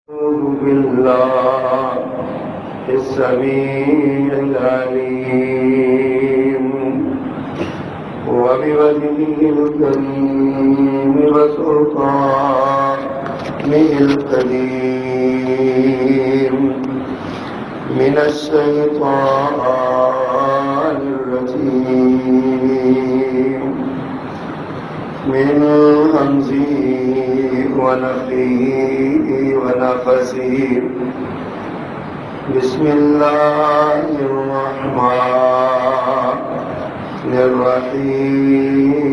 أعوذ بالله السميع العليم وبوجهه الكريم وسلطانه القديم من الشيطان الرجيم من همزه ونفخه ونفثه بسم الله الرحمن الرحيم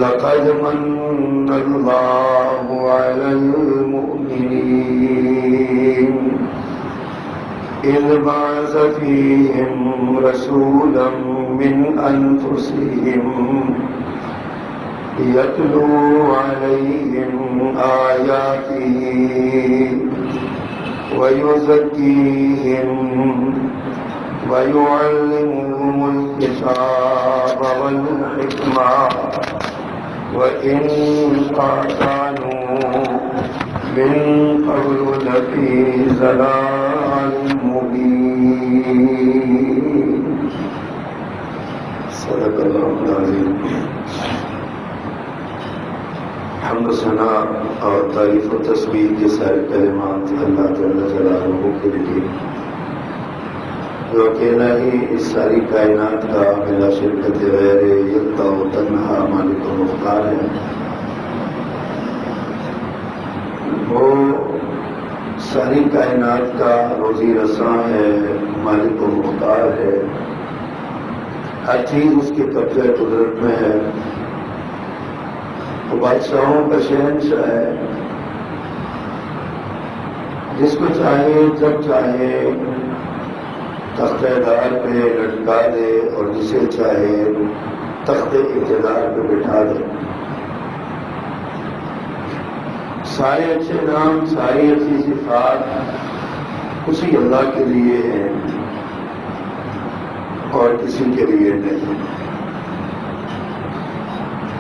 لقد من الله على المؤمنين إذ بعث فيهم رسولا من أنفسهم يتلو عليهم آياته ويزكيهم ويعلمهم الكتاب والحكمة وإن كانوا من قبل لفي ضلال مبين صدق اللہ العظیم۔ حمد و ثنا اور تعریف و تسبیح کے سارے کلمات اللہ جل جلالہ کے لیے، جو اکیلا ہی اس ساری کائنات کا بلا شرکت غیر یکتا و تنہا مالک و مختار ہے۔ وہ ساری کائنات کا روزی رساں ہے، مالک و مختار ہے، ہر چیز اس کے قبضہ قدرت میں ہے، وہ بادشاہوں کا شہنشاہ ہے، جس کو چاہے جب چاہے تخت دار پہ لٹکا دے اور جسے چاہے تخت اقتدار پہ بٹھا دے۔ سارے اچھے نام، ساری اچھی صفات اسی اللہ کے لیے ہیں اور کسی کے لیے نہیں۔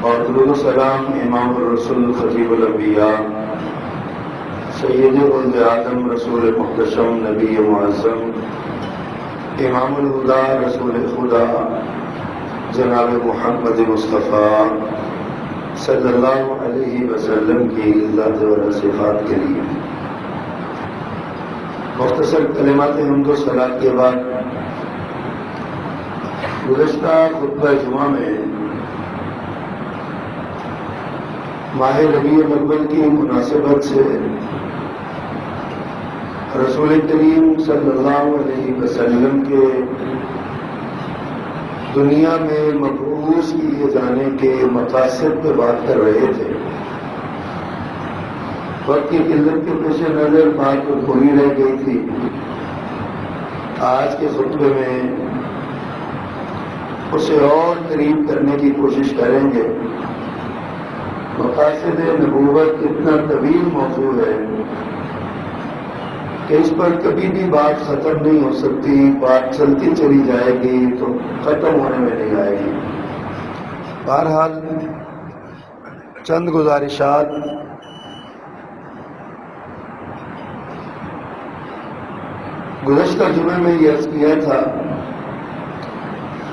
اور درود و سلام امام الرسول خطیب الانبیاء سید ولد آدم رسول محتشم نبی معظم امام الہدا رسول خدا جناب محمد مصطفیٰ صلی اللہ علیہ وسلم کی ذات و صفات کے لیے مختصر کلمات حمد و صلات کے بعد گزشتہ خطبہ جمعہ میں ماہ ربیع الاول کی مناسبت سے رسول کریم صلی اللہ علیہ وسلم کے دنیا میں مبعوث کیے جانے کے مقاصد پہ بات کر رہے تھے۔ وقت کی قلت کے پیش نظر بات تھوڑی رہ گئی تھی۔ آج کے خطبے میں اسے اور قریب کرنے کی کوشش کریں گے۔ مقاصد نبوت اتنا طویل موضوع ہے کہ اس پر کبھی بھی بات ختم نہیں ہو سکتی، بات چلتی چلی جائے گی تو ختم ہونے میں نہیں آئے گی۔ بہرحال چند گزارشات گزشتہ جمعے میں یہ عرض کیا تھا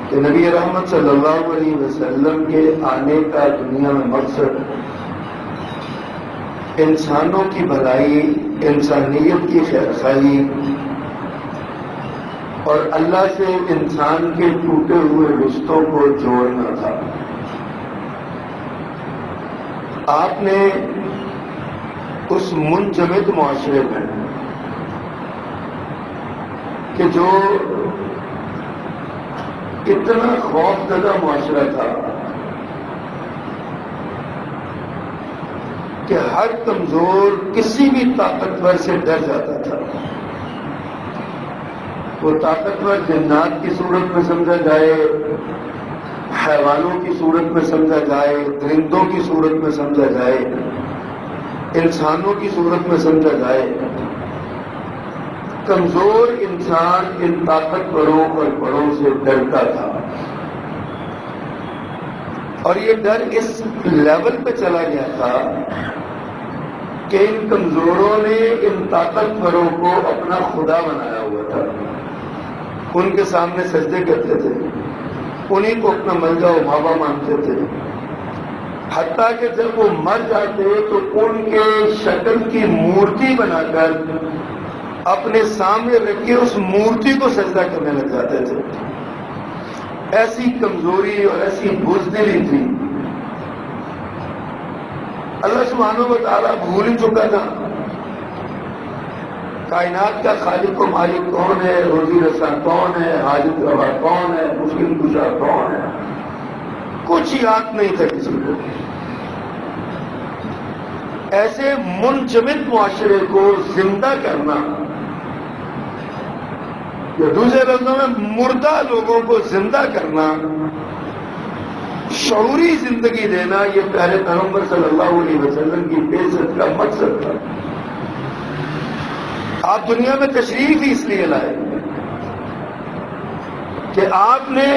کہ نبی رحمت صلی اللہ علیہ وسلم کے آنے کا دنیا میں مقصد انسانوں کی بھلائی، انسانیت کی خیرخواہی اور اللہ سے انسان کے ٹوٹے ہوئے رشتوں کو جوڑنا تھا۔ آپ نے اس منجمد معاشرے میں کہ جو اتنا خوف زدہ معاشرہ تھا کہ ہر کمزور کسی بھی طاقتور سے ڈر جاتا تھا۔ وہ طاقتور جنات کی صورت میں سمجھا جائے، حیوانوں کی صورت میں سمجھا جائے، درندوں کی صورت میں سمجھا جائے، انسانوں کی صورت میں سمجھا جائے، کمزور انسان ان طاقتوروں اور بڑوں سے ڈرتا تھا اور یہ ڈر اس لیول پہ چلا گیا تھا کہ ان کمزوروں نے ان طاقتوروں کو اپنا خدا بنایا ہوا تھا. ان کے سامنے سجدے کرتے تھے، انہیں کو اپنا ملجا و ماوا مانتے تھے. حتیٰ کہ جب وہ مر جاتے تو ان کے شکل کی مورتی بنا کر اپنے سامنے رکھ کے اس مورتی کو سجدہ کرنے لگ جاتے تھے. ایسی کمزوری اور ایسی بزدلی تھی. اللہ سبحانہ و تعالیٰ بھول ہی چکا تھا کائنات کا خالق و مالک کون ہے، روزی رساں کون ہے، حاجت روا کون ہے، مشکل کشا کون ہے. کچھ یاد نہیں تھا کسی کو. ایسے منجمد معاشرے کو زندہ کرنا یا دوسرے لفظوں میں مردہ لوگوں کو زندہ کرنا، شعوری زندگی دینا، یہ پیارے پیغمبر صلی اللہ علیہ وسلم کی بعثت کا مقصد تھا. آپ دنیا میں تشریف ہی اس لیے لائے کہ آپ نے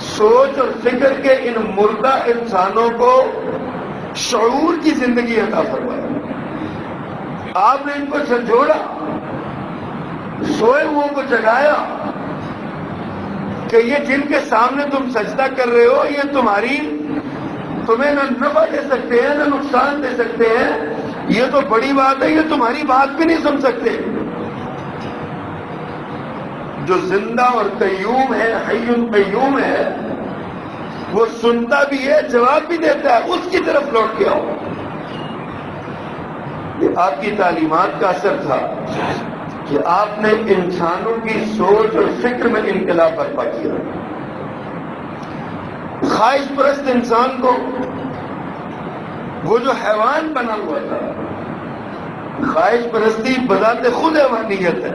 سوچ اور فکر کے ان مردہ انسانوں کو شعور کی زندگی عطا فرمایا. آپ نے ان کو جھنجھوڑا، سوئے ہوئوں کو جگایا کہ یہ جن کے سامنے تم سجدہ کر رہے ہو یہ تمہیں نہ نفع دے سکتے ہیں نہ نقصان دے سکتے ہیں. یہ تو بڑی بات ہے، یہ تمہاری بات بھی نہیں سن سکتے. جو زندہ اور قیوم ہے، حی قیوم ہے، وہ سنتا بھی ہے، جواب بھی دیتا ہے. اس کی طرف لوٹ کے آؤ. یہ آپ کی تعلیمات کا اثر تھا کہ آپ نے انسانوں کی سوچ اور فکر میں انقلاب برپا کیا. خواہش پرست انسان کو، وہ جو حیوان بنا ہوا تھا، خواہش پرستی بذات خود حیوانیت ہے.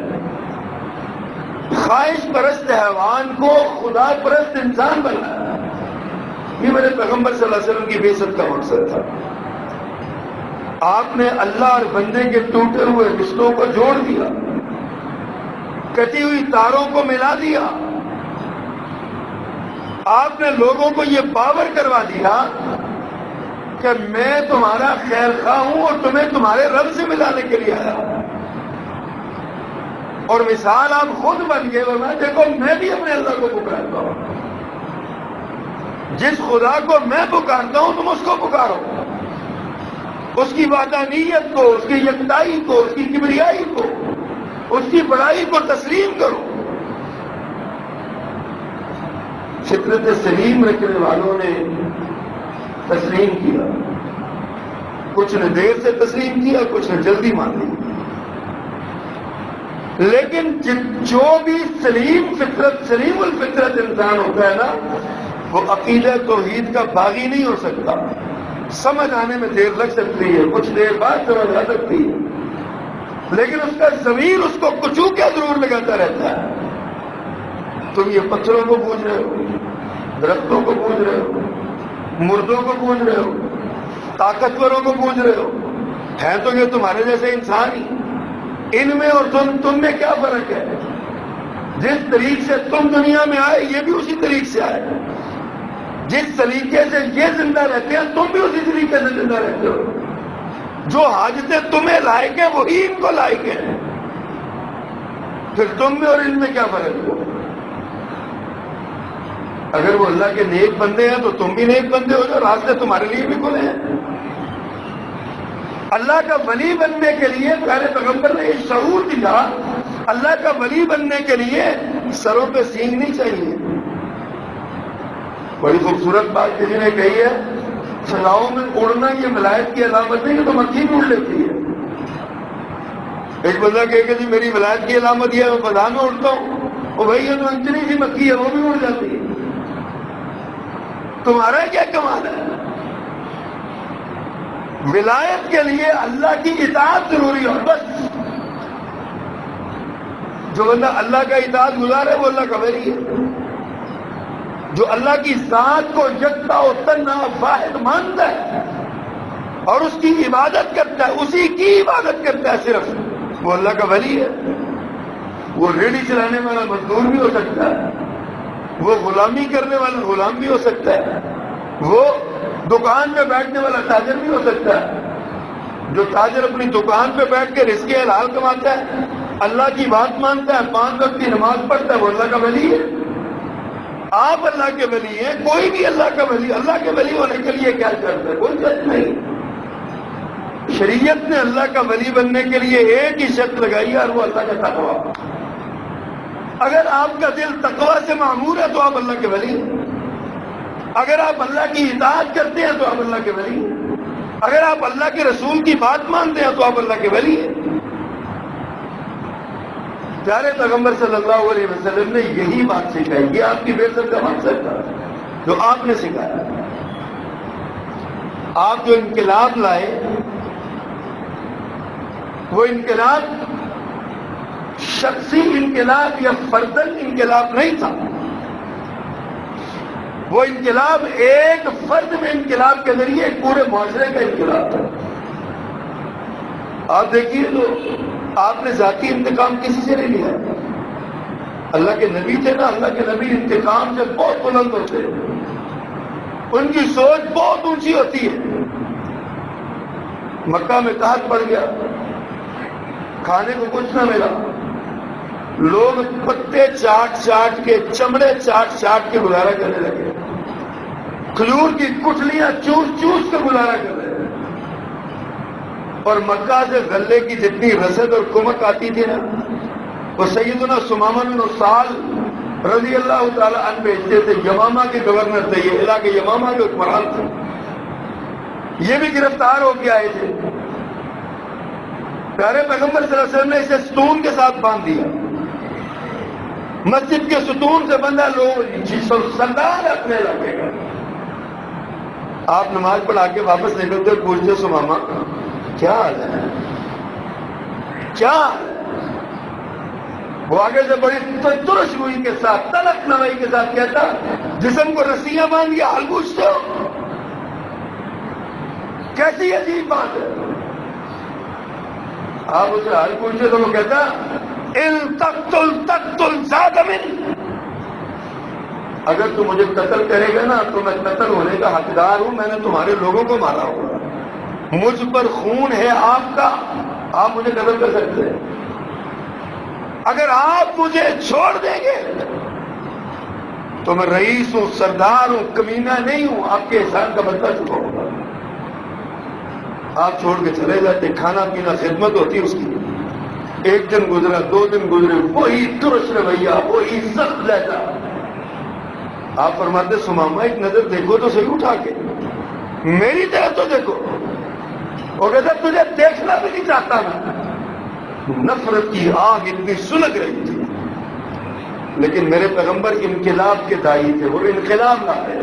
خواہش پرست حیوان کو خدا پرست انسان بنایا. یہ میرے پیغمبر صلی اللہ علیہ وسلم کی بعثت کا مقصد تھا. آپ نے اللہ اور بندے کے ٹوٹے ہوئے رشتوں کو جوڑ دیا، کٹی ہوئی تاروں کو ملا دیا. آپ نے لوگوں کو یہ باور کروا دیا کہ میں تمہارا خیر خواہ ہوں اور تمہیں تمہارے رب سے ملانے کے لیے آیا ہوں. اور مثال آپ خود بن گئے. اور میں دیکھو میں بھی اپنے اللہ کو پکارتا ہوں. جس خدا کو میں پکارتا ہوں تم اس کو پکارو، اس کی وحدانیت کو، اس کی یکتائی کو، اس کی کبریائی کو، اس کی بڑائی کو تسلیم کرو. فطرت سلیم رکھنے والوں نے تسلیم کیا. کچھ نے دیر سے تسلیم کیا، کچھ نے جلدی مان لی. لیکن جو بھی سلیم فطرت، سلیم الفطرت انسان ہوتا ہے نا، وہ عقیدہ توحید کا باغی نہیں ہو سکتا. سمجھ آنے میں دیر لگ سکتی ہے، کچھ دیر بعد سمجھ آ سکتی ہے، لیکن اس کا ضمیر اس کو کچوکیا ضرور لگاتا رہتا ہے. تم یہ پتھروں کو پوج رہے ہو، درختوں کو پوج رہے ہو، مردوں کو پوج رہے ہو، طاقتوروں کو پوج رہے ہو. ہیں تو یہ تمہارے جیسے انسان ہی. ان میں اور تم میں کیا فرق ہے؟ جس طریق سے تم دنیا میں آئے یہ بھی اسی طریق سے آئے. جس طریقے سے یہ زندہ رہتے ہیں تم بھی اسی طریقے سے زندہ رہتے ہو. جو حاجتیں تمہیں لائق ہیں وہی ان کو لائق ہیں. پھر تم میں اور ان میں کیا فرق ہو؟ اگر وہ اللہ کے نیک بندے ہیں تو تم بھی نیک بندے ہو جو راستے تمہارے لیے بھی کھلے ہیں. اللہ کا ولی بننے کے لیے پیارے پیغمبر نے یہ شعور دیا. اللہ کا ولی بننے کے لیے سروں پہ سینگ نہیں چاہیے. بڑی خوبصورت بات کسی نے کہی ہے، فضاؤں میں اڑنا یہ ولایت کی علامت نہیں، یہ تو مکھی بھی اڑ لیتی ہے. ایک بندہ کہے کہ جی میری ولایت کی علامت یہ ہے میں فضا میں اڑتا ہوں، وہ بھائی یہ تو انجنی سی مکھی ہے وہ بھی اڑ جاتی ہے. تمہارا کیا کمال ہے؟ ولایت کے لیے اللہ کی اطاعت ضروری ہے بس. جو بندہ اللہ کا اطاعت گزار ہے وہ اللہ کا ولی ہے. جو اللہ کی ذات کو یکتا و تنہا واحد مانتا ہے اور اس کی عبادت کرتا ہے، اسی کی عبادت کرتا ہے صرف، وہ اللہ کا ولی ہے. وہ ریڑھی چلانے والا مزدور بھی ہو سکتا ہے، وہ غلامی کرنے والا غلام بھی ہو سکتا ہے، وہ دکان پہ بیٹھنے والا تاجر بھی ہو سکتا ہے۔ جو تاجر اپنی دکان پہ بیٹھ کے رزق حلال کماتا ہے، اللہ کی بات مانتا ہے، 5 وقت کی نماز پڑھتا ہے، وہ اللہ کا ولی ہے۔ آپ اللہ کے ولی ہیں، کوئی بھی اللہ کا ولی، اللہ کے ولی ہونے کے لیے کیا شرط ہے؟ کوئی شرط نہیں۔ شریعت نے اللہ کا ولی بننے کے لیے ایک ہی شرط لگائی ہے، اور وہ اللہ کا تقویٰ۔ اگر آپ کا دل تقویٰ سے معمور ہے تو آپ اللہ کے ولی ہیں۔ اگر آپ اللہ کی اطاعت کرتے ہیں تو آپ اللہ کے ولی ہیں۔ اگر آپ اللہ کے رسول کی بات مانتے ہیں تو آپ اللہ کے ولی ہیں۔ پیارے پیغمبر صلی اللہ علیہ وسلم نے یہی بات سکھائی، یہ آپ کی بعثت کا مقصد تھا جو آپ نے سکھایا۔ آپ جو انقلاب لائے، وہ انقلاب شخصی انقلاب یا فردن انقلاب نہیں تھا، وہ انقلاب ایک فرد میں انقلاب کے ذریعے ایک پورے معاشرے کا انقلاب تھا۔ آپ دیکھیے تو آپ نے ذاتی انتقام کسی سے نہیں لیا۔ اللہ کے نبی تھے نا، اللہ کے نبی انتقام سے بہت بلند ہوتے ہیں، ان کی سوچ بہت اونچی ہوتی ہے۔ مکہ میں قحط پڑ گیا، کھانے کو کچھ نہ ملا، لوگ پتے چاٹ چاٹ کے، چمڑے چاٹ چاٹ کے گزارا کرنے لگے، کھجور کی کٹلیاں چوس چوس کے گزارا کر رہے ہیں، اور مکہ سے غلے کی جتنی رسد اور کمک آتی تھی نا، وہ سیدنا ثمامہ بن اسال رضی اللہ تعالی عنہ بھیجتے تھے۔ یمامہ کے گورنر تھے، یہ علاقے یمامہ کے حکمران تھے، یہ بھی گرفتار ہو کے آئے تھے۔ پیارے پیغمبر صلی اللہ علیہ وسلم نے اسے ستون کے ساتھ باندھ دیا، مسجد کے ستون سے بندہ، لوگ سردار اپنے علاقے کا۔ آپ نماز پڑھا کے واپس نکلتے پوچھتے ثمامہ کیا حال ہے، کیا حال ہے؟ وہ آگے سے بڑی ترش روئی کے ساتھ، تلخ نوائی کے ساتھ کہتا، جسم کو رسیاں باندھ کے حال پوچھتے ہو؟ کیسی عجیب بات ہے۔ آپ اسے حال پوچھتے تو وہ کہتا، ان تقتل زاد من، اگر تو مجھے قتل کرے گا نا تو میں قتل ہونے کا حقدار ہوں، میں نے تمہارے لوگوں کو مارا ہوگا، مجھ پر خون ہے آپ کا، آپ مجھے قتل کر سکتے ہیں۔ اگر آپ مجھے چھوڑ دیں گے تو میں رئیس ہوں، سردار ہوں، کمینہ نہیں ہوں، آپ کے احسان کا بدلہ چکاؤں گا۔ آپ چھوڑ کے چلے جاتے، کھانا پینا خدمت ہوتی اس کی۔ ایک دن گزرا، 2 دن گزرے، وہی ترش رویہ، وہی سخت لہجہ۔ آپ فرماتے ثمامہ ایک نظر دیکھو تو صحیح اٹھا کے، میری طرف تو دیکھو۔ وہ کہتا تجھے دیکھنا بھی نہیں چاہتا میں۔ نفرت کی آگ اتنی سلگ رہی تھی، لیکن میرے پیغمبر انقلاب کے داعی تھے، وہ انقلاب لائے۔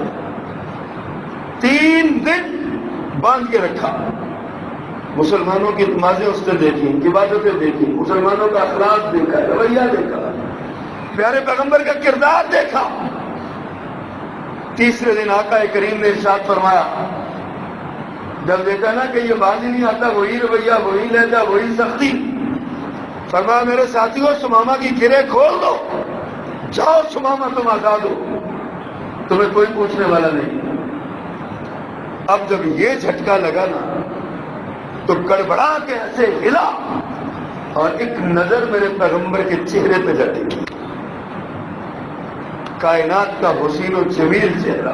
3 دن باندھ کے رکھا، مسلمانوں کی نمازیں اس نے دیکھی، عبادتیں دیکھی، مسلمانوں کا اخلاق دیکھا، رویہ دیکھا، پیارے پیغمبر کا کردار دیکھا۔ تیسرے دن آقا کریم نے ارشاد فرمایا، جب دیکھا نا کہ یہ باز ہی نہیں آتا، وہی رویہ، وہی لہجہ، وہی سختی، فرمایا میرے ساتھیوں ثمامہ کی گرہ کھول دو، جاؤ ثمامہ تم آزاد ہو، تمہیں کوئی پوچھنے والا نہیں۔ اب جب یہ جھٹکا لگا نا تو گڑبڑا کے ایسے ہلا، اور ایک نظر میرے پیغمبر کے چہرے پہ جٹی، کائنات کا حسین و جمیل چہرہ،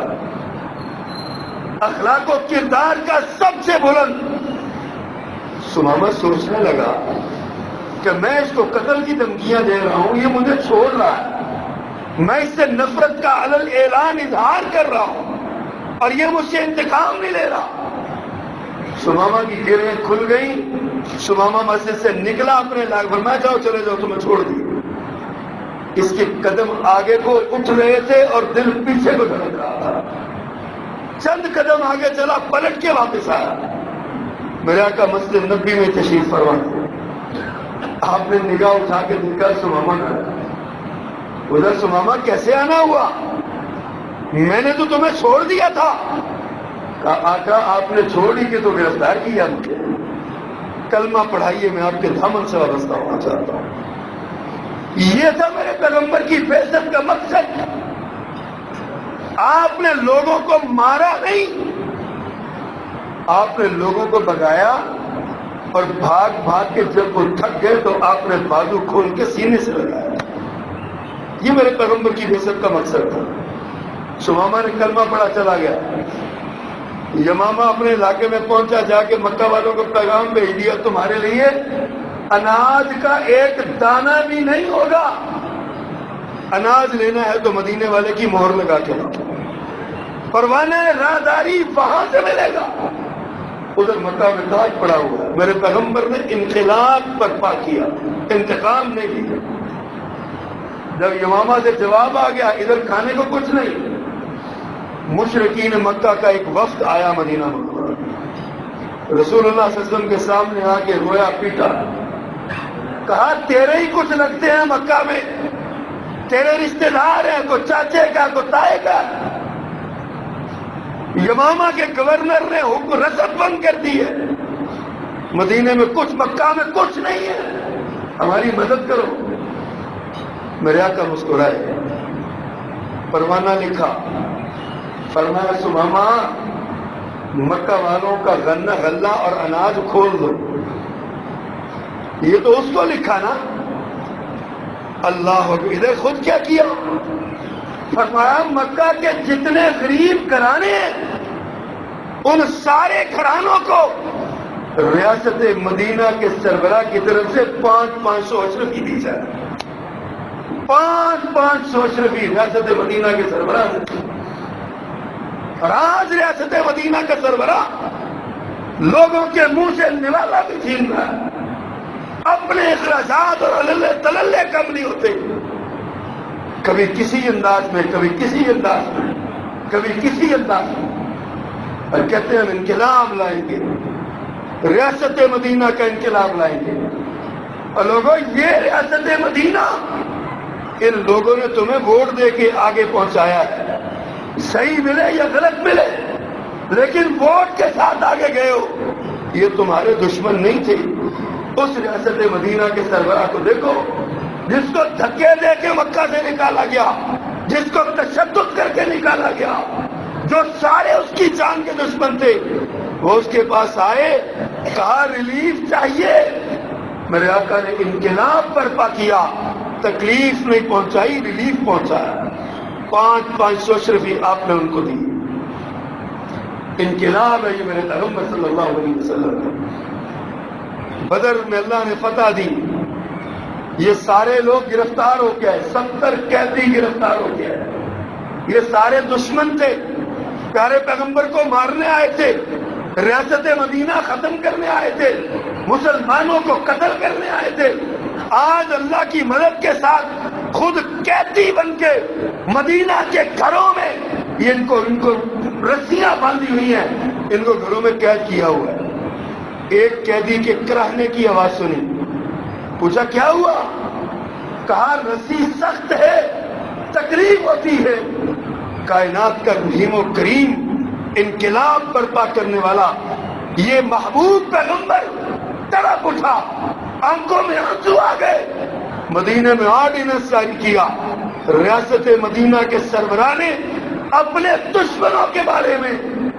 اخلاق و کردار کا سب سے بلند۔ ثمامہ سوچنے لگا کہ میں اس کو قتل کی دھمکیاں دے رہا ہوں، یہ مجھے چھوڑ رہا ہے، میں اس سے نفرت کا علل اعلان اظہار کر رہا ہوں، اور یہ مجھ سے انتقام نہیں لے رہا۔ ثمامہ کی گرہیں کھل گئیں، ثمامہ مسجد سے نکلا، اپنے لاگ فرمایا جاؤ چلے جاؤ، تمہیں چھوڑ دی۔ اس کے قدم آگے کو اٹھ رہے تھے اور دل پیچھے کو دھڑک رہا تھا۔ چند قدم آگے چلا، پلٹ کے واپس آیا۔ میرے آقا مسجد نبی میں تشریف فرما تھے، آپ نے نگاہ اٹھا کے دیکھا ثمامہ نہ رہا۔ ادھر ثمامہ کیسے آنا ہوا؟ میں نے تو تمہیں چھوڑ دیا تھا۔ کہا آقا آپ نے چھوڑ ہی کے تو گرفتار کیا مجھے، کلمہ پڑھائیے، میں آپ کے دامن سے وابستہ ہونا چاہتا ہوں۔ یہ تھا میرے پیغمبر کی بعثت کا مقصد، آپ نے لوگوں کو مارا نہیں، آپ نے لوگوں کو بگایا، اور بھاگ بھاگ کے جب وہ تھک گئے تو آپ نے بازو کھول کے سینے سے لگایا۔ یہ میرے پیغمبر کی بعثت کا مقصد تھا۔ سمامہ نے کلمہ پڑا چلا گیا، یمامہ اپنے علاقے میں پہنچا، جا کے مکہ والوں کو پیغام بھیج دیا تمہارے لیے اناج کا ایک دانہ بھی نہیں ہوگا، اناج لینا ہے تو مدینے والے کی مہر لگا کے لاؤ، پروانہ راہداری وہاں سے ملے گا۔ ادھر مکہ میں تاج پڑا ہوا ہے۔ میرے پیغمبر نے انقلاب برپا کیا، انتقام نہیں لیا۔ جب یمامہ سے جواب آ گیا، ادھر کھانے کو کچھ نہیں، مشرکین مکہ کا ایک وفد آیا مدینہ منورہ، رسول اللہ صلی اللہ علیہ وسلم کے سامنے آ کے رویا پیٹا، کہا تیرے ہی کچھ لگتے ہیں مکہ میں، تیرے رشتہ دار ہیں، کوئی چاچے کا کوئی تائے کا۔ یمامہ کے گورنر نے حکم رسد بند کر دی ہے، مدینے میں کچھ، مکہ میں کچھ نہیں ہے، ہماری مدد کرو۔ میرے آقا مسکرائے، پروانہ لکھا، فرمایا سمامہ مکہ والوں کا غلہ اور اناج کھول دو۔ یہ تو اس کو لکھا نا، اللہ اکبر۔ ادھر خود کیا کیا؟ فرمایا مکہ کے جتنے غریب گھرانے ہیں ان سارے گھرانوں کو ریاست مدینہ کے سربراہ کی طرف سے 500 اشرفی دی جائے، 500 اشرفی ریاست مدینہ کے سربراہ سے۔ اور آج ریاست مدینہ کا سربراہ لوگوں کے منہ سے نوالا بھی چھین رہا ہے، اپنے اخراجات اور تللے کم نہیں ہوتے، کبھی کسی انداز میں، کبھی کسی انداز میں، کبھی کسی انداز میں، اور کہتے ہیں ہم انقلاب لائیں گے، ریاست مدینہ کا انقلاب لائیں گے۔ اور لوگوں، یہ ریاست مدینہ ان لوگوں نے تمہیں ووٹ دے کے آگے پہنچایا ہے، صحیح ملے یا غلط ملے، لیکن ووٹ کے ساتھ آگے گئے ہو۔ یہ تمہارے دشمن نہیں تھے۔ اس ریاست مدینہ کے سربراہ کو دیکھو، جس کو دھکے دے کے مکہ سے نکالا گیا، جس کو تشدد کر کے نکالا گیا، جو سارے اس کی جان کے دشمن تھے، وہ اس کے پاس آئے، کہا ریلیف چاہیے۔ میرے آقا نے انقلاب برپا کیا، تکلیف نہیں پہنچائی، ریلیف پہنچایا۔ 500 اشرفی آپ نے ان کو دی۔ انقلاب ہے یہ میرے پیغمبر صلی اللہ علیہ وسلم نے۔ بدر میں اللہ نے فتح دی، یہ سارے لوگ گرفتار ہو گئے، 70 قیدی گرفتار ہو گئے۔ یہ سارے دشمن تھے، پیارے پیغمبر کو مارنے آئے تھے، ریاست مدینہ ختم کرنے آئے تھے، مسلمانوں کو قتل کرنے آئے تھے۔ آج اللہ کی مدد کے ساتھ خود قیدی بن کے مدینہ کے گھروں میں یہ ان کو رسیاں باندھی ہوئی ہیں، ان کو گھروں میں قید کیا ہوا ہے۔ ایک قیدی کے کراہنے کی آواز سنی، پوچھا کیا ہوا؟ کہا رسی سخت ہے، تکلیف ہوتی ہے۔ کائنات کا رحیم و کریم، انقلاب برپا کرنے والا یہ محبوب پیغمبر تڑپ اٹھا، آنکھوں میں آنسو آ گئے۔ مدینے میں آرڈیننس جاری کیا، ریاست مدینہ کے سربراہ نے اپنے دشمنوں کے بارے میں،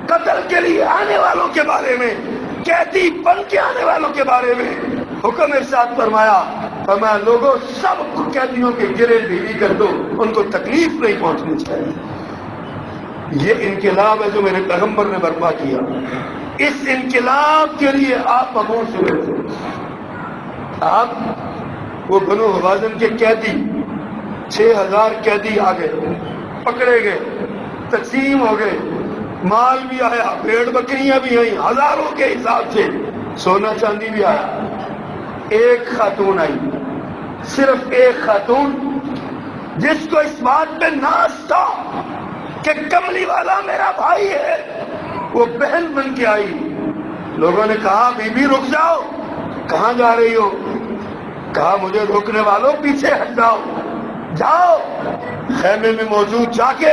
قتل کے لیے آنے والوں کے بارے میں، قیدی بن کے آنے والوں کے بارے میں حکم ارشاد فرمایا، لوگوں سب قیدیوں کے گرے ڈھیلی کر دو، ان کو تکلیف نہیں پہنچنی چاہیے۔ یہ انقلاب ہے جو میرے پیغمبر نے برپا کیا۔ اس انقلاب کے لیے آپ مبعوث ہوئے تھے۔ آپ وہ بنو حوازن کے قیدی، 6000 قیدی آ گئے، پکڑے گئے، تقسیم ہو گئے، مال بھی آیا، بھیڑ بکریاں بھی آئیں، ہزاروں کے حساب سے سونا چاندی بھی آیا۔ ایک خاتون آئی، صرف ایک خاتون، جس کو اس بات پہ ناز تھا کہ کملی والا میرا بھائی ہے، وہ بہن بن کے آئی۔ لوگوں نے کہا بی بی رک جاؤ، کہاں جا رہی ہو؟ کہا مجھے روکنے والوں پیچھے ہٹ جاؤ، جاؤ خیمے میں موجود جا کے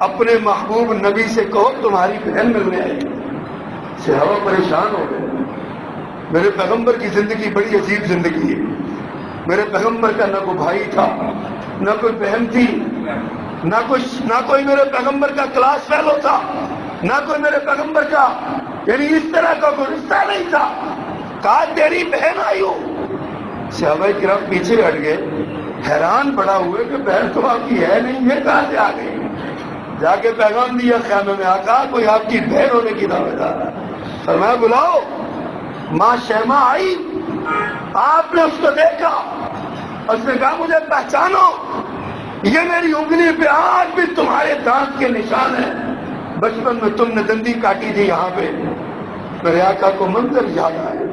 اپنے محبوب نبی سے کہو تمہاری بہن ملنے آئی۔ صحابہ پریشان ہو گئے۔ میرے پیغمبر کی زندگی بڑی عجیب زندگی ہے۔ میرے پیغمبر کا نہ کوئی بھائی تھا، نہ کوئی بہن تھی، نہ کوئی میرے پیغمبر کا کلاس فیلو تھا، نہ کوئی میرے پیغمبر کا یعنی اس طرح کا کوئی رشتہ نہیں تھا. کہا تیری بہن آئی ہو. صحابہ کرام پیچھے ہٹ گئے، حیران پڑا ہوئے کہ بہن تو آپ کی ہے نہیں، ہے کہاں سے آ گئی. جا کے پیغام دیا خیمے میں، کہا کوئی آپ کی بہن ہونے کی دعوت آ رہا ہے. فرمایا بلاؤ. ماں شیما آئی، آپ نے اس کو دیکھا، اس نے کہا مجھے پہچانو، یہ میری انگلی پہ آج بھی تمہارے دانت کے نشان ہیں، بچپن میں تم نے دندی کاٹی تھی یہاں پہ. میرے آقا کو منظر یاد آئے،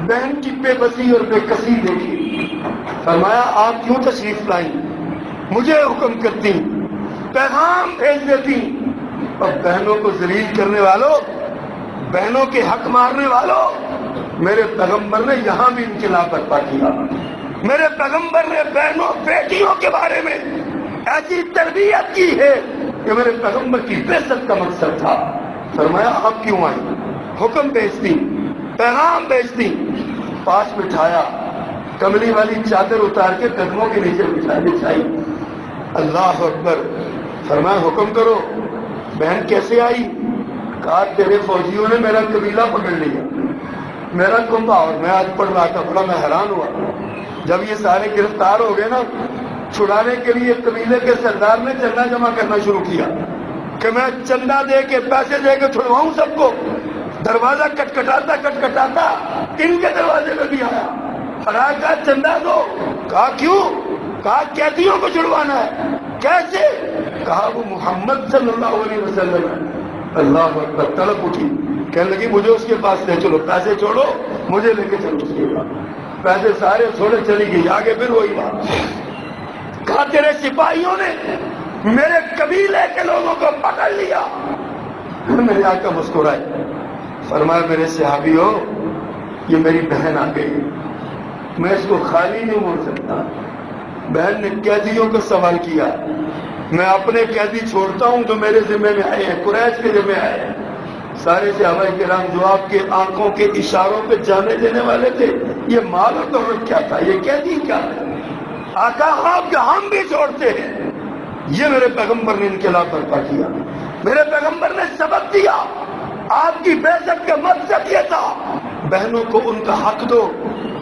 بہن کی بے بسی اور بے کسی دیکھی. فرمایا آپ کیوں تشریف لائیں؟ مجھے حکم کرتی، پیغام بھیج دیتی. اور بہنوں کو ذلیل کرنے والوں، بہنوں کے حق مارنے والوں، میرے پیغمبر نے یہاں بھی انقلاب برپا کیا. میرے پیغمبر نے بہنوں بیٹیوں کے بارے میں ایسی تربیت کی ہے کہ میرے پیغمبر کی بعثت کا مقصد تھا. فرمایا آپ کیوں آئیں؟ حکم بھیجتی، پیغام بھیجتی. پاس بٹھایا، کملی والی چادر اتار کے قدموں کے نیچے بچھائی. اللہ اکبر. فرمایا حکم کرو. بہن کیسے آئی؟ کہا تیرے فوجیوں نے میرا قبیلہ پکڑ لیا، میرا کنبہ. اور میں آج پڑھ رہا تھا، بڑا میں حیران ہوا جب یہ سارے گرفتار ہو گئے نا، چھڑانے کے لیے قبیلے کے سردار نے چندہ جمع کرنا شروع کیا کہ میں چندہ دے کے پیسے دے کے چھڑواؤں سب کو. دروازہ کٹکھٹاتا ان کے دروازے پہ بھی آیا. کہا چندہ دو. کہا کیوں؟ کہا قیدیوں کو چھڑوانا ہے. کیسے؟ کہا وہ محمد صلی اللہ علیہ وسلم ہے. اللہ اکبر. طلب اٹھی، کہنے لگی مجھے اس کے پاس لے چلو، پیسے چھوڑو مجھے لے کے چلو اس کے پاس. پیسے سارے چھوڑے چلی گئی. آگے پھر وہی بات. کہا تیرے سپاہیوں نے میرے قبیلے کے لوگوں کو پکڑ لیا. میرے آقا مسکرائے. فرمایا میرے صحابیوں، یہ میری بہن آ گئی، میں اس کو خالی نہیں موڑ سکتا. بہن نے قیدیوں کو سوال کیا، میں اپنے قیدی چھوڑتا ہوں جو میرے ذمہ میں آئے ہیں، قریش کے ذمہ آئے ہیں. سارے صحابہ کرام جو آپ کے آنکھوں کے اشاروں پہ جانے دینے والے تھے، یہ مال و دولت کیا تھا، یہ قیدی کیا تھا؟ آقا آپ کے ہم بھی چھوڑتے ہیں. یہ میرے پیغمبر نے انقلاب برپا کیا. میرے پیغمبر نے سبق دیا. آپ کی بعثت کا مقصد یہ تھا، بہنوں کو ان کا حق دو،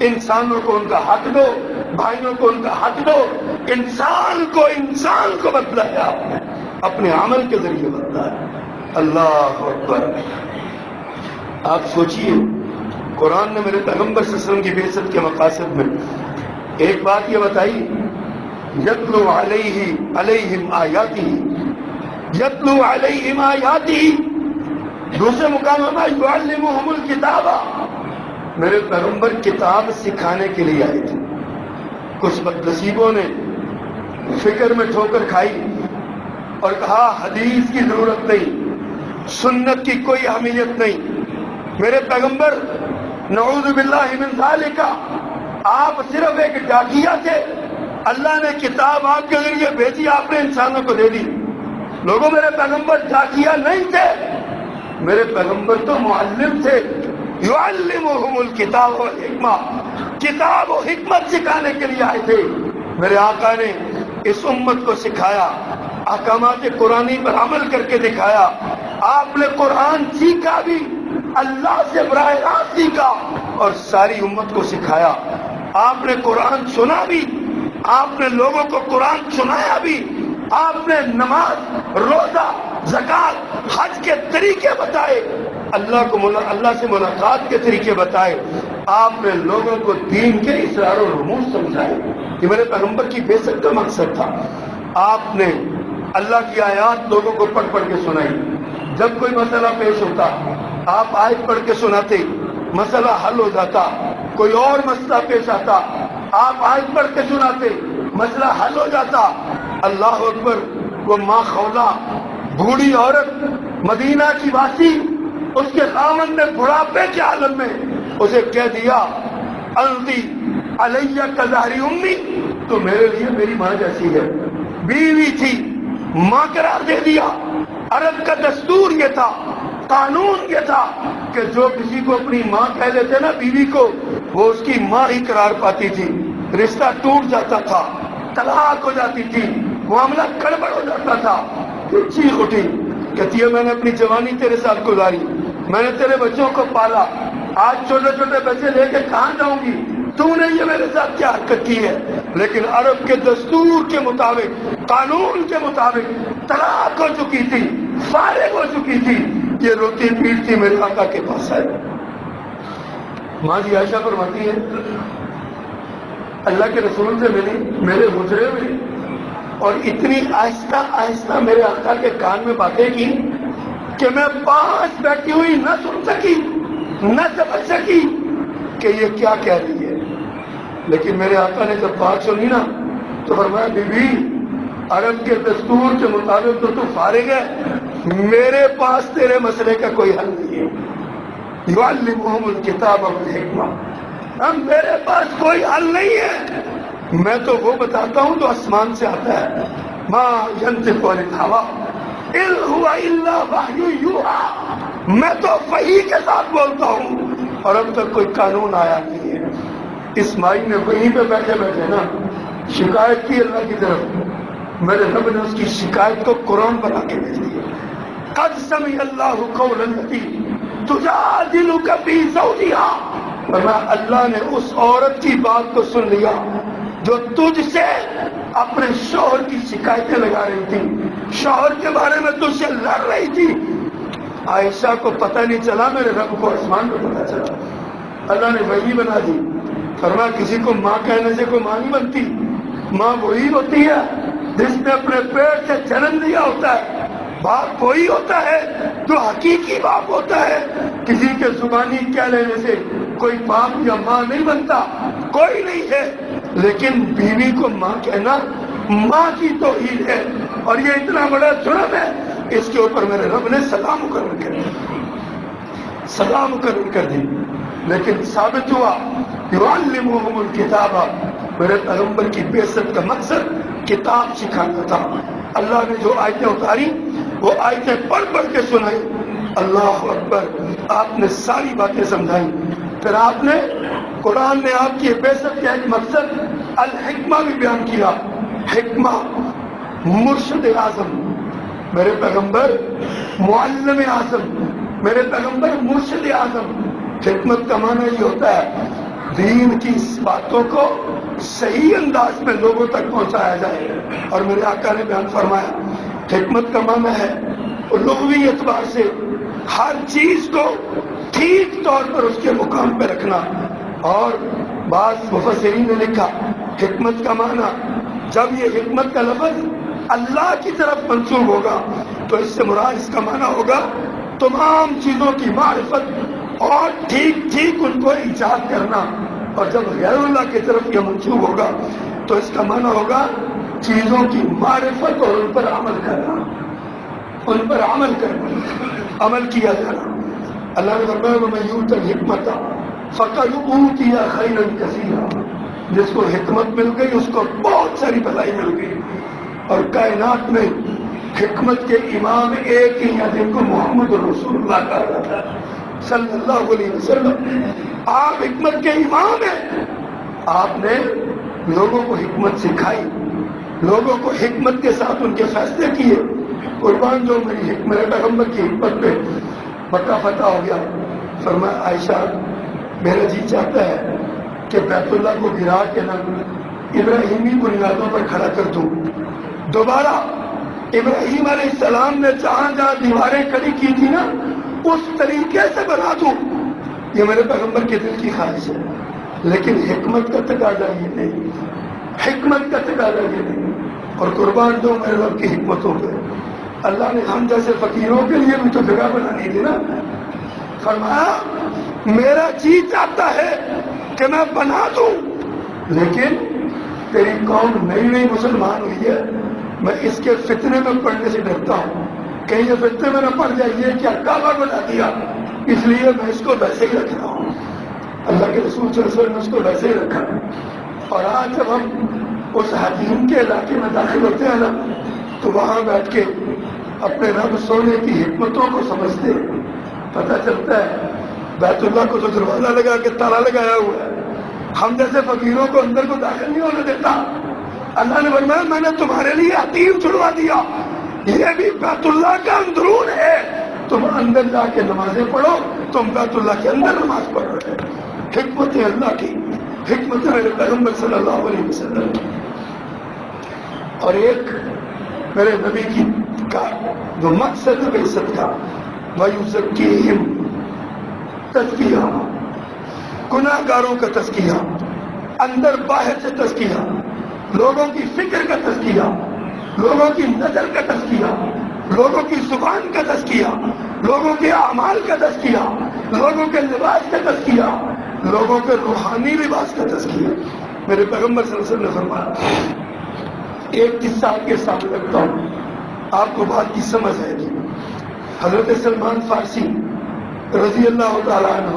انسانوں کو ان کا حق دو، بھائیوں کو ان کا حق دو. انسان کو بدلا ہے آپ نے، اپنے عمل کے ذریعے بدلا ہے. اللہ اکبر. آپ سوچئے، قرآن نے میرے پیغمبر صلی اللہ علیہ وسلم کی بعثت کے مقاصد میں ایک بات یہ بتائی، یتلو علیہم آیاتہ، یتلو علیہم آیاتہ. دوسرے مقام میں یعلمہم الکتاب، میرے پیغمبر کتاب سکھانے کے لیے آئے تھے. کچھ بدنصیبوں نے فکر میں ٹھوکر کھائی اور کہا حدیث کی ضرورت نہیں، سنت کی کوئی اہمیت نہیں. میرے پیغمبر نعوذ باللہ من ذالک، آپ صرف ایک ڈاکیا تھے. اللہ نے کتاب آپ کے ذریعے بھیجی، آپ نے انسانوں کو دے دی. لوگوں میرے پیغمبر ڈاکیا نہیں تھے، میرے پیغمبر تو معلم تھے. یعلمہم الکتاب والحکمہ، کتاب و حکمت سکھانے کے لیے آئے تھے. میرے آقا نے اس امت کو سکھایا، احکامات قرآنی پر عمل کر کے دکھایا. آپ نے قرآن سیکھا بھی، اللہ سے براہ راست سیکھا اور ساری امت کو سکھایا. آپ نے قرآن سنا بھی، آپ نے لوگوں کو قرآن سنایا بھی. آپ نے نماز، روزہ، زکات، حج کے طریقے بتائے، اللہ سے ملاقات کے طریقے بتائے. آپ نے لوگوں کو دین کے اسرار و رموز سمجھائے. یہ میرے پیغمبر کی بعثت کا مقصد تھا. آپ نے اللہ کی آیات لوگوں کو پڑھ پڑھ کے سنائی. جب کوئی مسئلہ پیش ہوتا آپ آیت پڑھ کے سناتے، مسئلہ حل ہو جاتا. کوئی اور مسئلہ پیش آتا آپ آیت پڑھ کے سناتے، مسئلہ حل ہو جاتا. اللہ اکبر. وہ ماں خولہ، بوڑھی عورت، مدینہ کی واسی، اس کے خاوند نے بڑھاپے کے عالم میں اسے کہہ دیا انتی علیہ کظہری امی، تو میرے لیے میری ماں جیسی ہے. بیوی تھی، ماں قرار دے دیا. عرب کا دستور یہ تھا، قانون یہ تھا کہ جو کسی کو اپنی ماں کہہ لیتے نا بیوی کو، وہ اس کی ماں ہی قرار پاتی تھی. رشتہ ٹوٹ جاتا تھا، طلاق ہو جاتی تھی. معاملہ گڑبڑ ہو جاتا تھا پھر چیخ اٹھی، کہتی ہے میں نے اپنی جوانی تیرے ساتھ گزاری، میں نے تیرے بچوں کو پالا، آج چھوٹے چھوٹے بچے لے کے کہاں جاؤں گی، تو نے یہ میرے ساتھ کیا حرکت کی ہے؟ لیکن عرب کے دستور کے مطابق، قانون کے مطابق طلاق ہو چکی تھی، فارغ ہو چکی تھی، یہ روتی پیٹتی میرے آقا کے پاس آئے۔ ماں جی عائشہ فرماتی ہے اللہ کے رسول سے ملی، میرے حجرے میں، اور اتنی آہستہ آہستہ میرے آقا کے کان میں باتیں کی کہ میں پاس بیٹھی ہوئی نہ سن سکی، نہ سمجھ سکی کہ یہ کیا کہہ رہی ہے۔ لیکن میرے آقا نے جب بات سنی نا تو فرمایا بی بی عرب کے دستور کے مطابق تو فارغ ہے، میرے پاس تیرے مسئلے کا کوئی حل نہیں ہے، یعلمہم الکتاب والحکمہ، اب میرے پاس کوئی حل نہیں ہے، میں تو وہ بتاتا ہوں جو آسمان سے آتا ہے، ما ینطق عن الہوی ان هو الا وحی یوحی، میں تو وحی کے ساتھ بولتا ہوں، اور اب تک کوئی قانون آیا نہیں ہے۔ اسماعیل نے وہیں پہ بیٹھے بیٹھے نا شکایت کی اللہ کی طرف، میرے رب نے اس کی شکایت کو قرآن بنا کے بھیج دیا۔ قد سمع اللہ قول التی تجادلک فی زوجہا، فرمایا اللہ نے اس عورت کی بات کو سن لیا جو تجھ سے اپنے شوہر کی شکایتیں لگا رہی تھی، شوہر کے بارے میں تجھ سے لڑ رہی تھی۔ عائشہ کو پتہ نہیں چلا، میرے رب کو آسمان کو پتہ چلا، اللہ نے وحی بنا دی۔ فرمایا کسی کو ماں کہنے سے کوئی ماں نہیں بنتی، ماں وہی ہوتی ہے جس نے اپنے پیٹ سے جنم دیا ہوتا ہے، باپ وہی ہوتا ہے جو حقیقی باپ ہوتا ہے۔ کسی کے زبانی کہہ لینے سے کوئی باپ یا ماں نہیں بنتا، کوئی نہیں ہے، لیکن بیوی کو ماں کہنا ماں کی توہین ہے، اور یہ اتنا بڑا جرم ہے، اس کے اوپر میرے رب نے سزا مقرر کر دی، سزا مقرر کر دی۔ لیکن ثابت ہوا یعلمہم الکتاب، میرے پیغمبر کی بعثت کا مقصد کتاب سکھانا تھا۔ اللہ نے جو آیتیں اتاری وہ آیتیں پڑھ پڑھ کے سنائی، اللہ اکبر، آپ نے ساری باتیں سمجھائی۔ پھر آپ نے قرآن نے آپ کی بعثت کا ایک مقصد الحکمہ بھی بیان کیا، حکمہ، مرشد اعظم، میرے پیغمبر معلم اعظم، میرے پیغمبر مرشد اعظم۔ حکمت کا معنی یہ ہوتا ہے دین کی باتوں کو صحیح انداز میں لوگوں تک پہنچایا جائے، اور میرے آقا نے بیان فرمایا حکمت کا معنی ہے لغوی اعتبار سے ہر چیز کو ٹھیک طور پر اس کے مقام پہ رکھنا۔ اور بعض مفسرین نے لکھا حکمت کا معنی، جب یہ حکمت کا لفظ اللہ کی طرف منسوب ہوگا تو اس سے مراد اس کا معنی ہوگا تمام چیزوں کی معرفت اور ٹھیک ٹھیک ان کو ایجاد کرنا، اور جب غیر اللہ کی طرف یہ منسوب ہوگا تو اس کا معنی ہوگا چیزوں کی معرفت اور ان پر عمل کرنا، ان پر عمل کرنا، عمل کیا جانا۔ اللہ نے فرمایا وَمَن یُؤْتَ الْحِکْمَةَ فَقَدْ أُوتِیَ خَیْرًا کَثِیرًا، جس کو حکمت مل گئی اس کو بہت ساری بھلائی مل گئی۔ اور کائنات میں حکمت کے امام ایک ہی ہیں جن کو محمد رسول اللہ کہا جاتا ہے صلی اللہ علیہ وسلم۔ آپ حکمت کے امام ہیں، آپ نے لوگوں کو حکمت سکھائی، لوگوں کو حکمت کے ساتھ ان کے فیصلے کیے۔ قربان جو میرے پیغمبر کی حکمت پہ مکہ فتح ہو گیا، فرمایا عائشہ میرا جی چاہتا ہے کہ بیت اللہ کو گرا کے نہ ابراہیمی بنیادوں پر کھڑا کر دوں، دوبارہ ابراہیم علیہ السلام نے جہاں جہاں دیواریں کھڑی کی تھی نا اس طریقے سے بنا دوں، یہ میرے پیغمبر کے دل کی خواہش ہے۔ لیکن حکمت کا تقاضا یہ نہیں، حکمت کا تقاضا یہ نہیں۔ اور قربان دو میرے رب کی حکمتوں پہ، اللہ نے ہم جیسے فقیروں کے لیے بھی تو جگہ بنانی تھی نا۔ فرمایا میرا جی چاہتا ہے کہ میں بنا دوں، لیکن تیری قوم نئی نئی مسلمان ہوئی ہے، میں اس کے فتنے میں پڑنے سے ڈرتا ہوں، کہیں یہ فتنے میں نہ پڑ جائے یہ کیا کعبہ بنا دیا، اس لیے میں اس کو ویسے ہی رکھ رہا ہوں۔ اللہ کے رسول صلی اللہ علیہ وسلم نے اس کو ویسے ہی رکھا۔ اور آج جب ہم اس حکیم کے علاقے میں داخل ہوتے ہیں نا تو وہاں بیٹھ کے اپنے رب سونے کی حکمتوں کو سمجھتے، پتہ چلتا ہے بیت اللہ کو تو دروازہ لگا کے تالا لگایا ہوا ہے، ہم جیسے فقیروں کو اندر کو داخل نہیں ہونے دیتا۔ اللہ نے فرمایا میں نے تمہارے لیے حتیم چھڑوا دیا، یہ بھی بیت اللہ کا اندرون ہے، تم اندر جا کے نمازیں پڑھو، تم بیت اللہ کے اندر نماز پڑھ رہے ہو۔ حکمت اللہ کی، حکمت میرے پیغمبر صلی اللہ علیہ وسلم کی، اور ایک میرے نبی کی کا جو مقصد ہے عزت کا، وَيُزَكِّيهِمْ تزکیہ، گناہ گاروں کا تزکیہ، اندر باہر سے تزکیہ، لوگوں کی فکر کا تزکیہ، لوگوں کی نظر کا تزکیہ، لوگوں کی زبان کا تزکیہ، لوگوں کے اعمال کا تزکیہ، لوگوں کے لباس کا تزکیہ، لوگوں کے روحانی لباس کا تزکیہ۔ میرے پیغمبر صلی اللہ علیہ وسلم نے فرمایا، ایک قصہ آپ کے سامنے رکھتا ہوں، آپ کو بات کی سمجھ آئے گی۔ حضرت سلمان فارسی رضی اللہ تعالیٰ عنہ،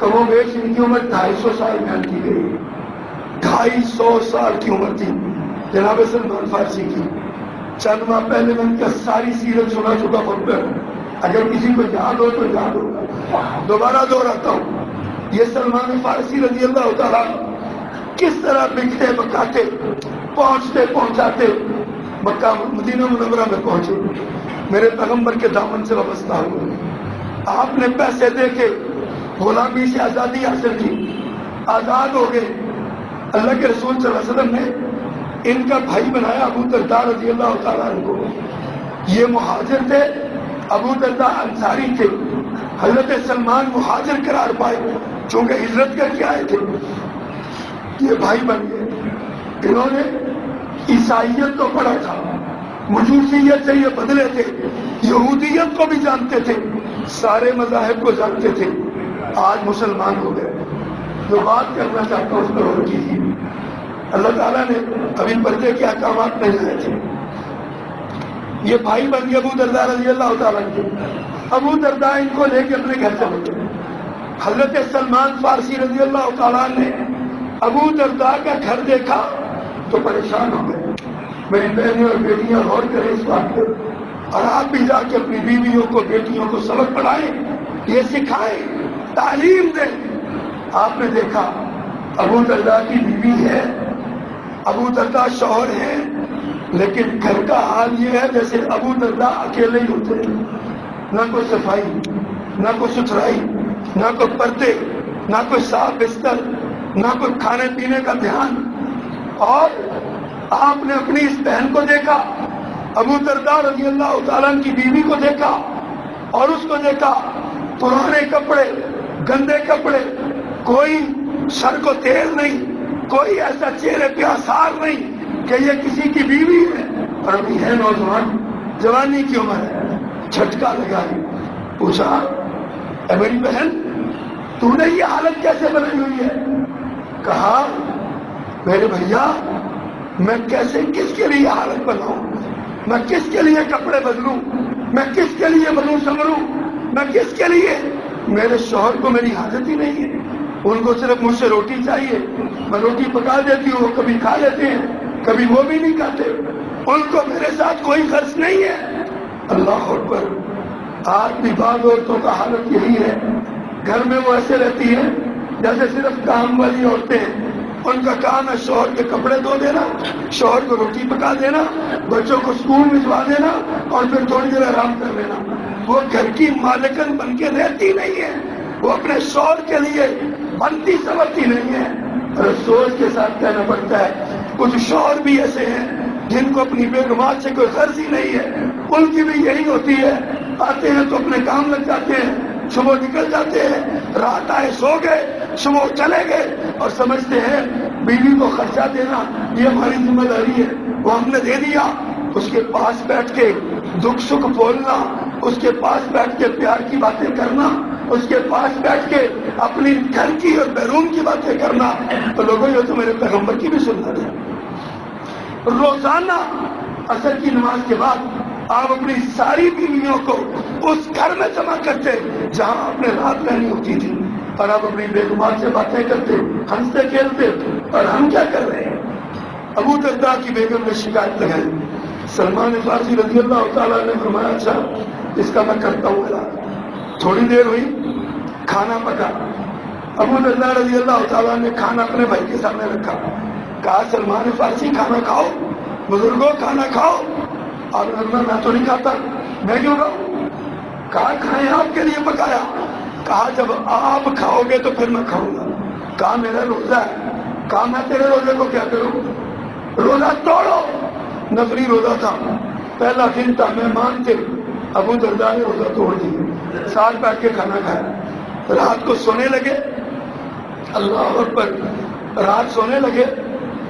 کم و بیش ان کی عمر 250 سال بیان کی گئی، 250 سال کی عمر تھی جناب سلمان فارسی کی۔ چند ماہ پہلے میں ان کا ساری سیرت سنا چکا خود پر، اگر کسی کو یاد ہو تو یاد ہوگا، دوبارہ دہراتا ہوں۔ یہ سلمان فارسی رضی اللہ تعالیٰ کس طرح بکھرے بکاتے پہنچتے پہنچاتے مکہ مدینہ منورہ میں پہنچے، میرے پیغمبر کے دامن سے وابستہ ہوئے۔ آپ نے پیسے دے کے غلامی سے آزادی حاصل کی، آزاد ہو گئے۔ اللہ کے رسول صلی اللہ علیہ وسلم نے ان کا بھائی بنایا ابو درداء رضی اللہ تعالیٰ عنہ کو۔ یہ مہاجر تھے، ابو درداء انصاری تھے۔ حضرت سلمان مہاجر قرار پائے چونکہ ہجرت کر کے آئے تھے، یہ بھائی بن گئے۔ انہوں نے عیسائیت کو پڑھا تھا، مجوسیت سے یہ بدلے تھے، یہودیت کو بھی جانتے تھے، سارے مذاہب کو جانتے تھے، آج مسلمان ہو گئے۔ جو بات کرنا چاہتا ہوں اس پر اور کیجیے۔ اللہ تعالیٰ نے ابھی پردے کے احکامات نہیں لائے تھے، یہ بھائی بن گئے ابو درداء رضی اللہ تعالیٰ کے۔ ابو درداء ان کو لے کے اپنے گھر چلے گئے۔ حضرت سلمان فارسی رضی اللہ تعالیٰ نے ابو درداء کا گھر دیکھا تو پریشان ہو گئے۔ میری بہنیں اور بیٹیاں غور کریں اس بات پر، اور آپ بھی جا کے اپنی بیویوں کو بیٹیوں کو سبق پڑھائیں، یہ سکھائیں، تعلیم دیں۔ آپ نے دیکھا ابو درداء کی بیوی ہے، ابو درداء شوہر ہے، لیکن گھر کا حال یہ ہے جیسے ابو درداء اکیلے ہی ہوتے ہیں، نہ کوئی صفائی، نہ کوئی ستھرائی، نہ کوئی پردے، نہ کوئی صاف بستر، نہ کوئی کھانے پینے کا دھیان۔ اور آپ نے اپنی اس بہن کو دیکھا، ابو درداء رضی اللہ تعالیٰ کی بیوی کو دیکھا، اور اس کو دیکھا پرانے کپڑے، گندے کپڑے، کوئی سر کو تیل نہیں، کوئی ایسا چہرے پہ آثار نہیں کہ یہ کسی کی بیوی ہے، اور ابھی ہے نوجوان، جوانی کی عمر ہے۔ جھٹکا لگائی، پوچھا اے میری بہن تو نے یہ حالت کیسے بنائی ہوئی ہے؟ کہا میرے بھیا میں کیسے کس کے لیے حالت بناؤں، میں کس کے لیے کپڑے بدلوں، میں کس کے لیے بنوں سنوروں، میں کس کے لیے؟ میرے شوہر کو میری حاجت ہی نہیں ہے، ان کو صرف مجھ سے روٹی چاہیے، میں روٹی پکا دیتی ہوں، وہ کبھی کھا لیتے ہیں، کبھی وہ بھی نہیں کھاتے، ان کو میرے ساتھ کوئی غرض نہیں ہے۔ اللہ اکبر۔ آج بھی بعض عورتوں کا حالت یہی ہے، گھر میں وہ ایسے رہتی ہیں جیسے صرف کام والی عورتیں ہیں، ان کا کام ہے شوہر کے کپڑے دھو دینا، شوہر کو روٹی پکا دینا، بچوں کو اسکول بھجوا دینا، اور پھر تھوڑی دیر آرام کر لینا۔ وہ گھر کی مالکن بن کے رہتی نہیں ہے، وہ اپنے شوہر کے لیے بنتی سمجھتی نہیں ہے۔ اور افسوس کے ساتھ کہنا پڑتا ہے کچھ شوہر بھی ایسے ہیں جن کو اپنی بیگمات سے کوئی غرض ہی نہیں ہے، ان کی بھی یہی ہوتی ہے، آتے ہیں تو اپنے کام لگ جاتے ہیں، صبح نکل جاتے ہیں، رات آئے سو گئے، صبح چلے گئے، اور سمجھتے ہیں بیوی کو خرچہ دینا یہ ہماری ذمہ داری ہے، وہ ہم نے دے دیا۔ اس کے پاس بیٹھ کے دکھ سکھ بولنا، اس کے پاس بیٹھ کے پیار کی باتیں کرنا، اس کے پاس بیٹھ کے اپنی گھر کی اور بیرون کی باتیں کرنا، تو لوگوں یہ تو میرے پیغمبر کی بھی سنت ہے۔ روزانہ عصر کی نماز کے بعد آپ اپنی ساری بیویوں کو اس گھر میں جمع کرتے جہاں آپ نے رات رہنی ہوتی تھی، اور آپ اپنی بیگمات سے باتیں کرتے، ہنستے کھیلتے، اور ہم کیا کر رہے ہیں؟ ابو درداء کی بیگم نے شکایت لگائی، سلمان فارسی رضی اللہ تعالیٰ نے فرمایا اچھا اس کا میں کرتا ہوں علاج۔ تھوڑی دیر ہوئی، کھانا پکا، ابو درداء رضی اللہ تعالیٰ نے کھانا اپنے بھائی کے سامنے رکھا، کہا سلمان فارسی کھانا کھاؤ، بزرگوں کھانا کھاؤ، اور میں تو نہیں کھاتا، میں کیوں کھاؤں؟ کہا کھائیں، آپ کے لیے پکایا۔ کہا جب آپ کھاؤ گے تو پھر میں کھاؤں گا۔ کہا میرا روزہ ہے۔ کہا میں تیرے روزے کو کیا کروں؟ روزہ توڑو۔ نفلی روزہ تھا، پہلا دن تھا، مہمان تھے، ابو درداء نے روزہ توڑ دیا، ساتھ بیٹھ کے کھانا کھایا۔ رات کو سونے لگے، اللہ اکبر، رات سونے لگے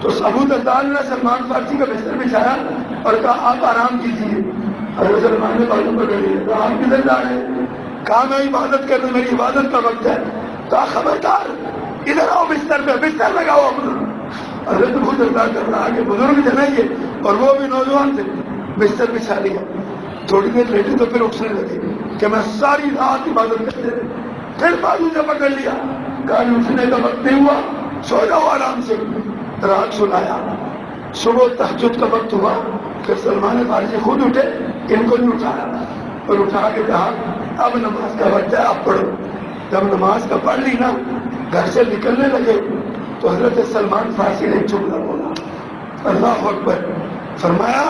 تو ابو درداء نے سلمان فارسی کا بستر بچھایا اور کہا آپ آرام کیجیے۔ حضرت سلمان نے بازو پکڑ لیا، آپ کدھر جا رہے ہیں؟ کہا میں عبادت کرنے، میری عبادت کا وقت ہے۔ کہا خبردار، ادھر آؤ بستر پہ، بستر لگاؤ اپنا۔ حضرت ابو درداء کر رہا کہ بزرگ جنے یہ، اور وہ بھی نوجوان تھے، بستر بچھا لیا۔ تھوڑی دیر لیٹے تو پھر اٹھنے لگے کہ میں ساری رات عبادت کرتے تھے، پھر بازو سے پکڑ لیا، کہا اٹھنے کا وقت نہیں ہوا، سو جاؤ آرام سے۔ رات سلایا، صبح تہجد کا وقت ہوا، پھر سلمان فارسی خود اٹھے، ان کو نہیں اٹھایا، اور اٹھا کے کہا اب نماز کا وقت ہے، آپ پڑھو۔ جب نماز کا پڑھ لی نا، گھر سے نکلنے لگے تو حضرت سلمان فارسی نے جملہ بولا، اللہ اکبر، فرمایا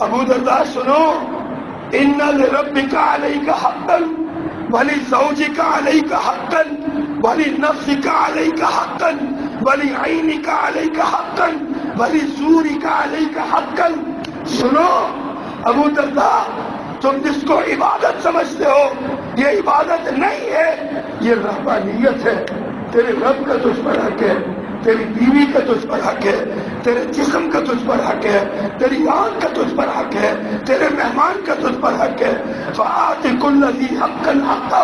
ابو درداء سنو، ان لربک علیک حقا ولزوجک علیک حقا ولنفسک علیک حقا ولعینک علیک حقا ولزورک علیک حقا۔ سنو ابو درداء، تم جس کو عبادت سمجھتے ہو یہ عبادت نہیں ہے، یہ رہبانیت ہے۔ تیرے رب کا تجھ پر حق ہے، تیری بیوی کا تجھ پر حق ہے، تیرے جسم کا تجھ پر حق ہے، تیری آنکھ کا تجھ پر حق ہے، تیرے مہمان کا تجھ پر حق ہے۔ فآت کل ذی حق حقہ،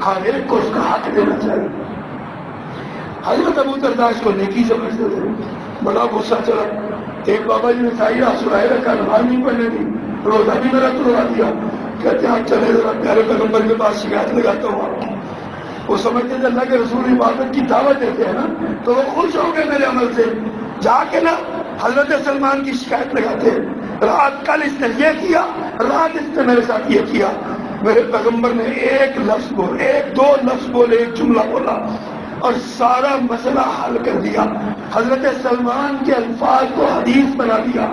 ہر ایک کو اس کا حق دینا چاہیے۔ حضرت ابو درداء اس کو نیکی سمجھتے تھے، بڑا غصہ چلا۔ ایک بابا جی نے سائرہ سرائے رکھا، نماز نہیں پڑھنے دی، روزہ بھی میرا توڑا دیا۔ کہتے ہیں چلے ذرا پیارے پیغمبر کے پاس شکایت لگاتا ہوں آپ کی۔ وہ سمجھتے تھے اللہ کے رسول عبادت کی دعوت دیتے ہیں نا تو وہ خوش ہو گئے میرے عمل سے، جا کے نا حضرت سلمان کی شکایت لگاتے ہیں، رات کل اس نے یہ کیا، رات اس نے میرے ساتھ یہ کیا۔ میرے پیغمبر نے ایک لفظ بولے، ایک دو لفظ بولے، ایک جملہ بولا اور سارا مسئلہ حل کر دیا۔ حضرت سلمان کے الفاظ کو حدیث بنا دیا،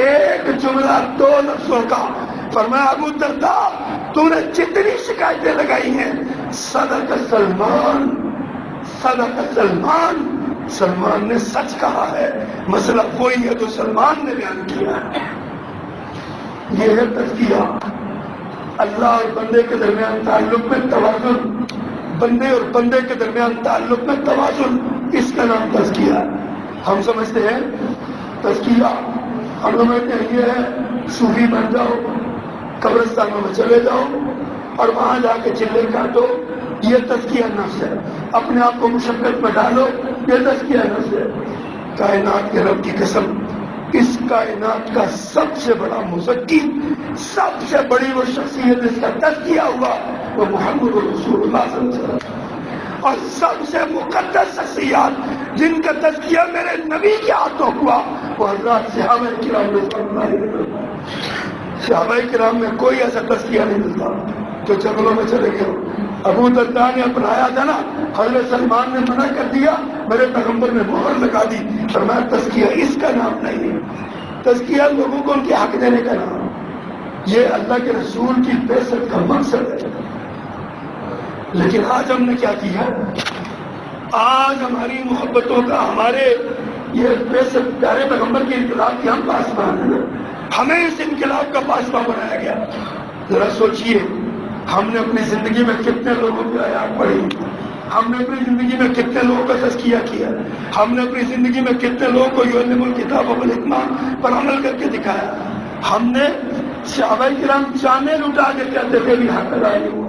ایک جملہ دو لفظوں کا۔ فرمایا ابو درداء، تو نے جتنی شکایتیں لگائی ہیں، صدق سلمان، صدق سلمان، سلمان نے سچ کہا ہے، مسئلہ وہی ہے جو سلمان نے بیان کیا ہے۔ یہ ہے تزکیہ، اللہ اور بندے کے درمیان تعلق میں توازن، بندے اور بندے کے درمیان تعلق میں توازن، اس کا نام تزکیہ ہے۔ ہم سمجھتے ہیں تزکیہ، ہم سمجھتے ہیں یہ ہے صوفی بن جاؤ، قبرستانوں میں چلے جاؤ اور وہاں جا کے چلے کاٹو، یہ تزکیہ نفس ہے۔ اپنے آپ کو مشقت میں ڈالو، یہ تزکیہ نفس ہے۔ کائنات کے رب کی قسم، اس کائنات کا سب سے بڑا مزکی، سب سے بڑی وہ شخصیت جس کا تزکیہ ہوا وہ محمد رسول اللہ صلی اللہ علیہ وسلم، اور سب سے مقدس شخصیات جن کا تزکیہ میرے نبی کے ہاتھوں ہوا وہ حضرات صحابہ کرام رضوان اللہ علیہم۔ صحابہ کرام میں کوئی ایسا تزکیہ نہیں ملتا جو جنگلوں میں چلے گئے۔ ابو درداء نے اپنایا تھا نا، حضرت سلمان نے منع کر دیا، میرے پیغمبر نے مہر لگا دی، فرمایا تزکیہ اس کا نام نہیں ہے، تزکیہ لوگوں کو ان کے حق دینے کا نام، یہ اللہ کے رسول کی بعثت کا مقصد ہے۔ لیکن آج ہم نے کیا کیا؟ آج ہماری محبتوں کا، ہمارے یہ بعثت پیارے پیغمبر کے انقلاب کی ہم پاسبان ہیں، ہمیں اس انقلاب کا پاسبان بنایا گیا۔ ذرا سوچئے، ہم نے اپنی زندگی میں کتنے لوگوں کی آیات پڑھی، ہم نے اپنی زندگی میں کتنے لوگوں کا تزکیہ کیا، ہم نے اپنی زندگی میں کتنے لوگوں کو یعلم الکتاب والحکمہ پر عمل کر کے دکھایا۔ ہم نے صحابہ کرام جانیں لٹا کے کہتے تھے بھی حق ادا نہیں ہوا،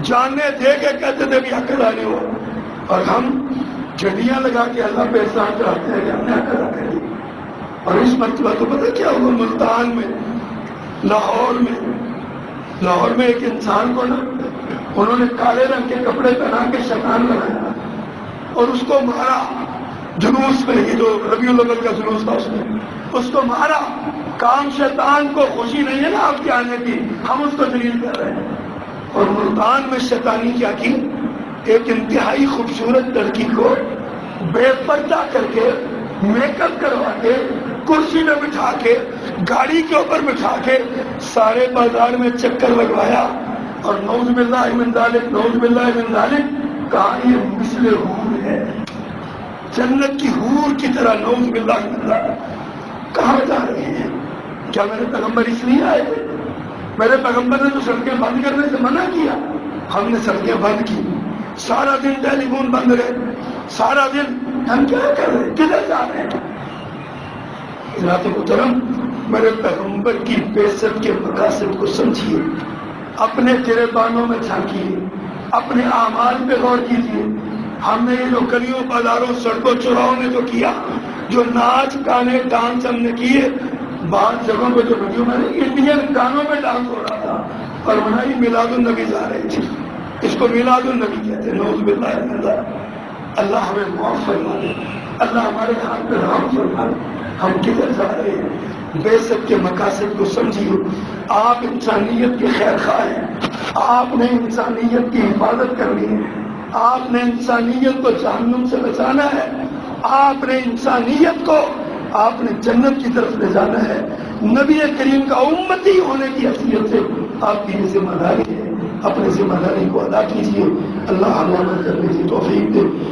جانیں دے کے کہتے تھے بھی حق ادا نہیں ہوا، اور ہم جھنڈیاں لگا کے اللہ پہ احسان چڑھاتے ہیں کہ ہم نے حق ادا کر دی۔ اور اس مرتبہ تو پتہ کیا ہوا؟ ملتان میں، لاہور میں ایک انسان کو نا انہوں نے کالے رنگ کے کپڑے پہنا کے شیطان بنایا اور اس کو مارا جلوس میں، یہ جو ربیع الاول کا جلوس تھا اس کو مارا۔ کام شیطان کو خوشی نہیں ہے نا آپ کے آنے کی، ہم اس کو جلیل کر رہے ہیں۔ اور ملتان میں شیطانی کیا کی؟ ایک انتہائی خوبصورت لڑکی کو بے پردہ کر کے میک اپ کروا کے کرسی میں بٹھا کے گاڑی کے اوپر بٹھا کے سارے بازار میں چکر لگوایا اور نعوذ باللہ من ذالک نعوذ باللہ من ذالک کہا یہ مثل حور ہے، جنت کی حور کی طرح، نعوذ باللہ من ذالک۔ کہاں جا رہے ہیں؟ کیا میرے پیغمبر اس لیے آئے تھے؟ میرے پیغمبر نے تو سڑکیں بند کرنے سے منع کیا، ہم نے سڑکیں بند کی، سارا دن ٹیلی فون بند رہے، سارا دن ہم کیا کر رہے ہیں؟ کدھر جا رہے ہیں؟ حضرات محترم، میرے پیغمبر کی بعثت کے مقاصد کو سمجھیے، اپنے گریبانوں میں جھانکیے، اپنے اعمال پہ غور کیجیے۔ ہم نے یہ جو گلیوں بازاروں سڑکوں چوراہوں میں جو کیا، جو ناچ گانے ڈانس ہم نے کیے، بعض جگہوں پہ جو ویڈیو میں نے انڈین گانوں میں ڈانس ہو رہا تھا اور منائی میلاد النبی جا رہی تھی، اس کو میلاد النبی کہتے ہیں، نعوذ باللہ من ذالک۔ اللہ ہمیں معاف فرما دے، اللہ ہمارے ہاتھ پہ رحم فرما دے۔ ہم کدھر جا رہے ہیں؟ بعثت کے مقاصد کو سمجھیے۔ آپ انسانیت کے خیر خواہ ہیں، آپ نے انسانیت کی حفاظت کرنی ہے، آپ نے انسانیت کو جہنم سے بچانا ہے، آپ نے انسانیت کو آپ نے جنت کی طرف لے جانا ہے۔ نبی کریم کا امتی ہونے کی حیثیت سے آپ کی یہ ذمہ داری ہے، اپنی ذمہ داری کو ادا کیجیے۔ اللہ ہمیں عمل کرنے کی توفیق دے۔